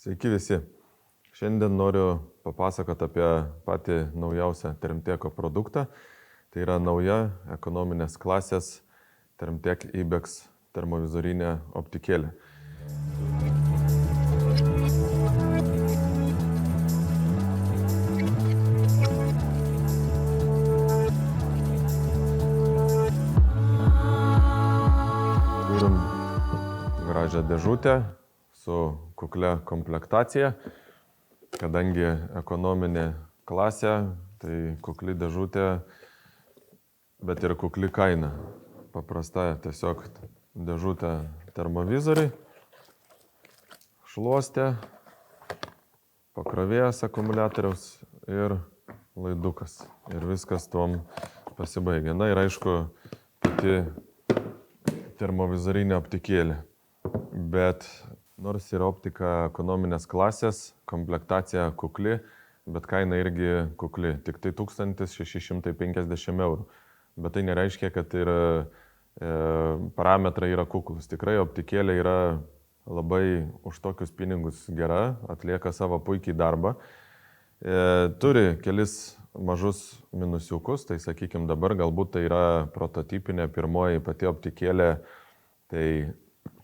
Sveiki visi. Šiandien noriu papasakoti apie patį naujausią Termteko produktą. Tai yra nauja ekonominės klasės Termtek IBEX termovizorinė optikėlė. Turim gražią dėžutę su kuklia komplektacija. Kadangi ekonominė klasė, tai kukli dėžutė, bet ir kukli kaina. Paprasta tiesiog dėžutė termovizoriai, šluostė, pakrovėjas akumuliatoriaus ir laidukas. Ir viskas tuom pasibaigia. Na ir aišku, pati termovizorinė optikėlė. Bet nors yra optika ekonominės klasės, komplektacija kukli, bet kaina irgi kukli, tik tai 1650 eurų. Bet tai nereiškia, kad ir parametrai yra kuklus. Tikrai optikėlė yra labai už tokius pinigus gera, atlieka savo puikiai darbą. Turi kelis mažus minusiukus, tai sakykime dabar galbūt tai yra prototipinė pirmoji pati optikėlė, tai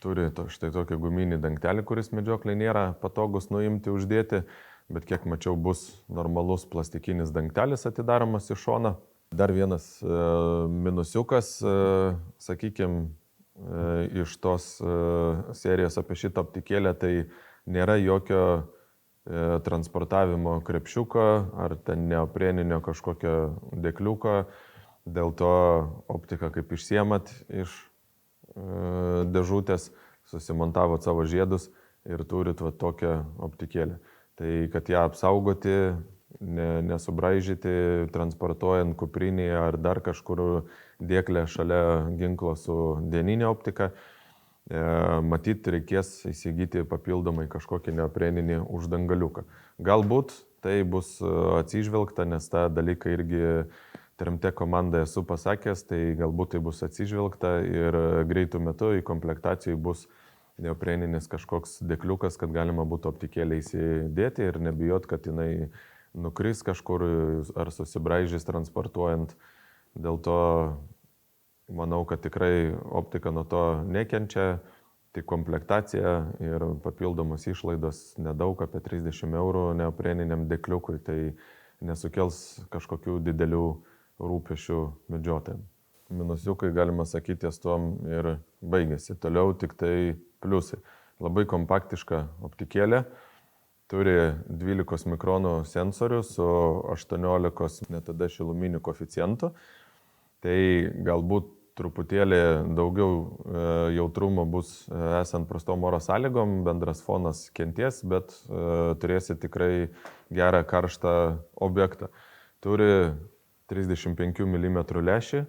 turi štai tokį guminį dangtelį, kuris medžioklei nėra patogus nuimti, uždėti, bet kiek mačiau bus normalus plastikinis dangtelis atidaromas iš šono. Dar vienas minusiukas, sakykime, iš tos serijos apie šitą optikėlę, tai nėra jokio transportavimo krepšiuko ar ten neopreninio kažkokio dėkliuko. Dėl to optiką kaip išsiemat iš dėžutės, susimontavot savo žiedus ir turit va tokią optikėlę. Tai kad ją apsaugoti, nesubraižyti, transportuojant kuprinėje ar dar kažkur dėklę šalia ginklo su dieninė optika, matyt reikės įsigyti papildomai kažkokį neopreninį uždangaliuką. Galbūt tai bus atsižvelgta, nes tą dalyką irgi Termtek komandai esu pasakęs, tai galbūt tai bus atsižvelgta ir greitų metų į komplektacijai bus neopreninis kažkoks dėkliukas, kad galima būtų optikėlę įsidėti ir nebijot, kad jinai nukris kažkur ar susibraižys transportuojant. Dėl to manau, kad tikrai optika nuo to nekenčia, tik komplektacija ir papildomos išlaidos nedaug, apie 30 eurų neopreniniam dėkliukui, tai nesukels kažkokių didelių rūpešių medžiotojams. Minusiukai, galima sakyti, ties tuom ir baigėsi. Toliau tik tai pliusai. Labai kompaktiška optikėlė, turi 12 mikronų sensorių su 18 netada šiluminių koeficientų. Tai galbūt truputėlį daugiau jautrumo bus esant prastom oro sąlygom, bendras fonas kenties, bet turėsi tikrai gerą karštą objektą. Turi 35 mm lęšį,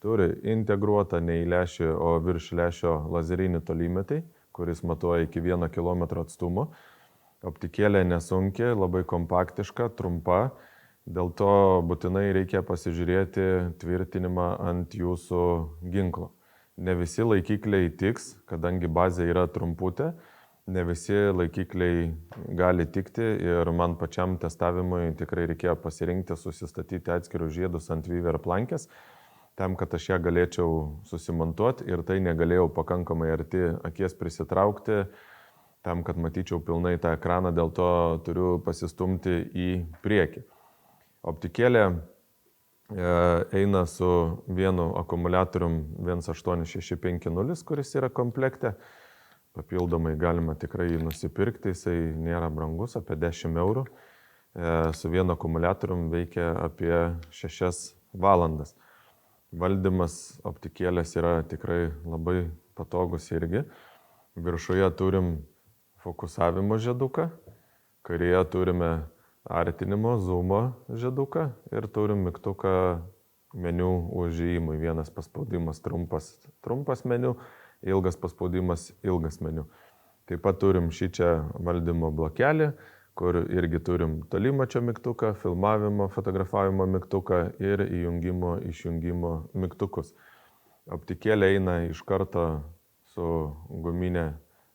turi integruotą ne į lęšį, o virš lęšio lazerinį tolymetį, kuris matuoja iki 1 km atstumo. Optikėlė nesunki, labai kompaktiška, trumpa, dėl to būtinai reikia pasižiūrėti tvirtinimą ant jūsų ginklo. Ne visi laikikliai tiks, kadangi bazė yra trumputė, ne visi laikikliai gali tikti ir man pačiam testavimui tikrai reikėjo pasirinkti, susistatyti atskirus žiedus ant Viver plankės, tam, kad aš ją galėčiau susimontuoti ir tai negalėjau pakankamai arti akies prisitraukti, tam, kad matyčiau pilnai tą ekraną, dėl to turiu pasistumti į priekį. Optikėlė eina su vienu akumuliatorium 18650, kuris yra komplekte. Papildomai galima tikrai jį nusipirkti, jisai nėra brangus, apie 10 eurų. Su vienu akumuliatorium veikia apie 6 valandas. Valdymas optikėlės yra tikrai labai patogus irgi. Viršuje turim fokusavimo žieduką, kairėje turime artinimo, zoomo žieduką ir turim mygtuką meniu užėjimui. Vienas paspaudimas trumpas meniu, ilgas paspaudimas ilgas meniu. Taip pat turim šį čia valdymo blokelį, kur irgi turim tolimačio mygtuką, filmavimo, fotografavimo mygtuką ir įjungimo, išjungimo mygtukus. Optikėlė eina iš karto su guminė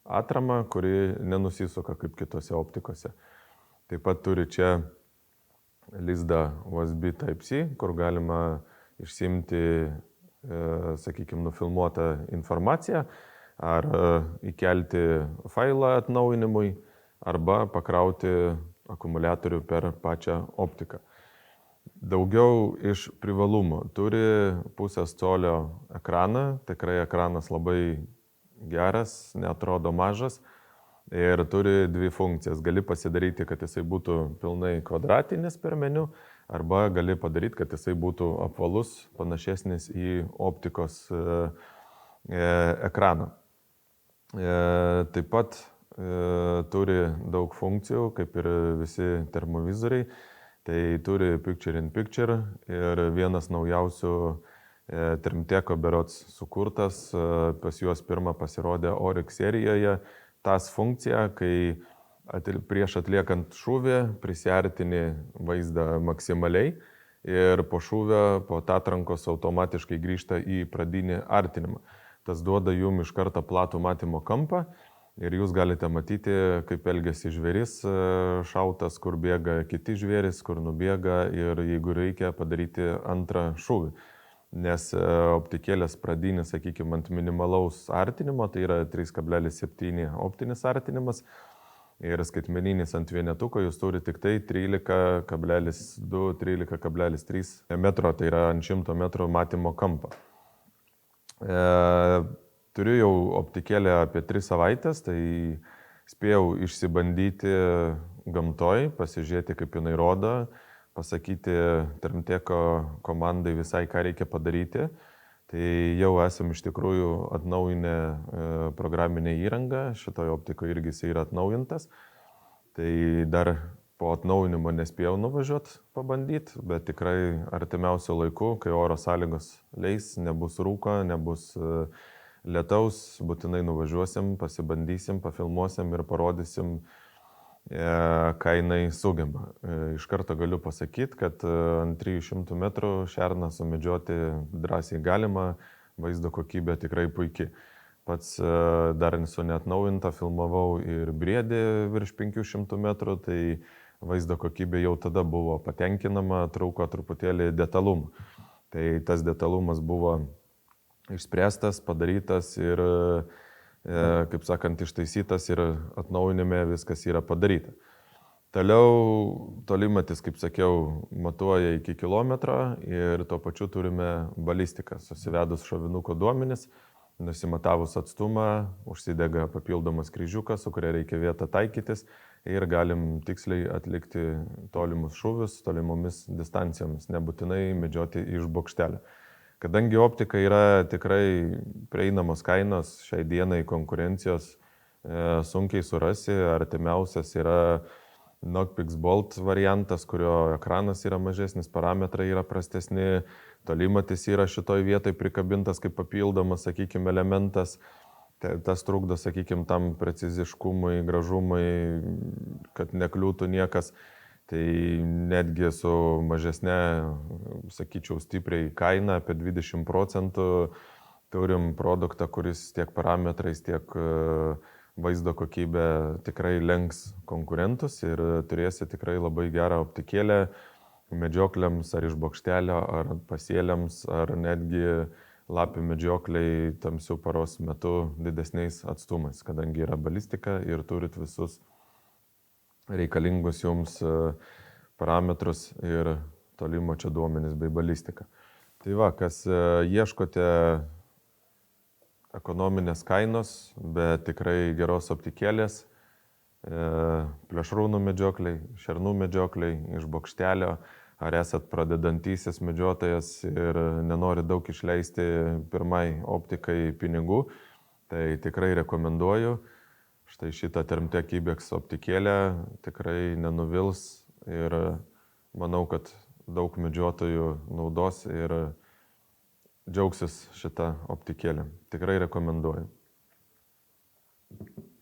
atramą, kuri nenusisuka kaip kitose optikose. Taip pat turi čia lizdą USB Type-C, kur galima išsimti, sakykime, nufilmuotą informaciją ar įkelti failą atnaujinimui arba pakrauti akumuliatorių per pačią optiką. Daugiau iš privalumų. Turi 0,5 colio ekraną, tikrai ekranas labai geras, neatrodo mažas ir turi 2 funkcijas. Gali pasidaryti, kad jisai būtų pilnai kvadratinis per meniu, arba gali padaryti, kad jisai būtų apvalus, panašesnis į optikos ekraną. Taip pat turi daug funkcijų, kaip ir visi termovizoriai. Tai turi Picture in Picture ir vienas naujausių Termteko berods sukurtas, pas juos pirmą pasirodė Oryx serijoje, tas funkcija, kai prieš atliekant šūvį prisiartini vaizdą maksimaliai ir po šūvio, po atrankos automatiškai grįžta į pradinį artinimą. Tas duoda jums iš karto platų matymo kampą. Ir jūs galite matyti, kaip elgiasi žvėris šautas, kur bėga kiti žvėris, kur nubėga ir jeigu reikia padaryti antrą šūvį. Nes optikėlės pradinis, sakykime, ant minimalaus artinimo, tai yra 3,7 optinis artinimas ir skaitmeninis ant vienetuko jūs turi tik tai 13,2, 13,3 metro, tai yra ant 100 metrų matymo kampą. Turiu jau optikėlę apie 3 savaitės, tai spėjau išsibandyti gamtoj, pasižiūrėti, kaip jinai rodo, pasakyti Termteko komandai visai, ką reikia padaryti. Tai jau esam iš tikrųjų atnaujinę programinę įrangą, šitoje optikoje irgi jis yra atnaujintas. Tai dar po atnaujinimo nespėjau nuvažiuoti pabandyti, bet tikrai artimiausiu laiku, kai oro sąlygos leis, nebus rūko, nebus lietaus, būtinai nuvažiuosim, pasibandysim, pafilmuosim ir parodysim, ką jinai sugeba. Iš karto galiu pasakyti, kad ant 300 metrų šerną sumedžioti drąsiai galima, vaizdo kokybė tikrai puikiai. Pats dar nesu neatnaujinta, filmavau ir briedį virš 500 metrų, tai vaizdo kokybė jau tada buvo patenkinama, trūko truputėlį detalumų. Tai tas detalumas buvo išspręstas, padarytas ir, kaip sakant, ištaisytas ir atnaujinime viskas yra padaryta. Toliau tolimatis, kaip sakiau, matuoja iki kilometro ir tuo pačiu turime balistiką. Susivedus šovinuko duomenis, nusimatavus atstumą, užsidega papildomas kryžiukas, su kuria reikia vietą taikytis ir galim tiksliai atlikti tolimus šūvius tolimomis distancijomis, nebūtinai medžioti iš bokštelio. Kadangi optika yra tikrai prieinamos kainos, šiai dienai konkurencijos sunkiai surasi, artimiausias yra Nokpix Bolt variantas, kurio ekranas yra mažesnis, parametrai yra prastesni, tolimatis yra šitoj vietoj prikabintas kaip papildomas, sakykime, elementas. Tas trukdo, sakykime, tam preciziškumui, gražumui, kad nekliūtų niekas. Tai netgi su mažesne, sakyčiau, stipriai kaina, apie 20%, turim produktą, kuris tiek parametrais, tiek vaizdo kokybė tikrai lenks konkurentus ir turėsi tikrai labai gerą optikėlę medžiokliams ar iš bokštelio, ar pasėliams, ar netgi lapių medžiokliai tamsių paros metu didesniais atstumais, kadangi yra balistika ir turit visus reikalingus jums parametrus ir tolimo čia duomenis bei balistiką. Tai va, kas ieškote ekonominės kainos, bet tikrai geros optikėlės, plėšrūnų medžiokliai, šernų medžiokliai iš bokštelio, ar esat pradedantysis medžiotojas ir nenori daug išleisti pirmai optikai pinigų, tai tikrai rekomenduoju. Štai šitą Termtek IBEX optikėlę tikrai nenuvils ir manau, kad daug medžiotojų naudos ir džiaugsis šitą optikėlę. Tikrai rekomenduoju.